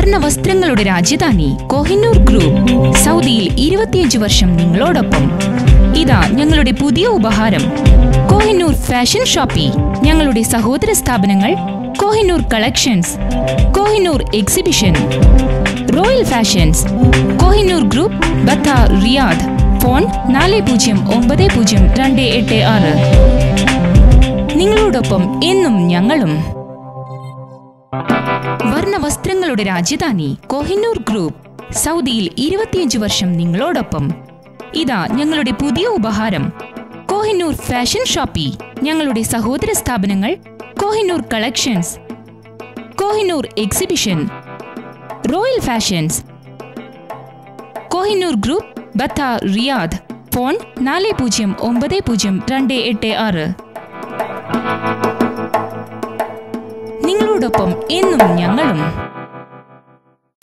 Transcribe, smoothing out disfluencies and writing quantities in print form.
വർണ്ണ വസ്ത്രങ്ങളുടെ രാജധാനി കോഹിനൂർ ഗ്രൂപ്പ് സൗദിയിൽ 25 വർഷം നിങ്ങളോടൊപ്പം. ഇതാ ഞങ്ങളുടെ പുതിയ ഉപഹാരം, കോഹിനൂർ ഫാഷൻ ഷോപ്പി. ഞങ്ങളുടെ സഹോദര സ്ഥാപനങ്ങൾ Kohinoor collections, Kohinoor exhibition, royal fashions, Kohinoor group, Batha, Riyadh. Phone 40902886. നിങ്ങളോടൊപ്പം എന്നും ഞങ്ങളും. വർണ്ണ വസ്ത്രങ്ങളുടെ രാജധാനി കോഹിനൂർ ഗ്രൂപ്പ് സൗദിയിൽ 25 വർഷം നിങ്ങളോടൊപ്പം. ഇതാ ഞങ്ങളുടെ പുതിയ ഉപഹാരം, കോഹിനൂർ ഫാഷൻ ഷോപ്പി. ഞങ്ങളുടെ സഹോദര സ്ഥാപനങ്ങൾ Kohinoor collections, Kohinoor exhibition, royal fashions, Kohinoor group, Batha, Riyadh. Phone 40902886. നിങ്ങളോടൊപ്പം എന്നും ഞങ്ങളും.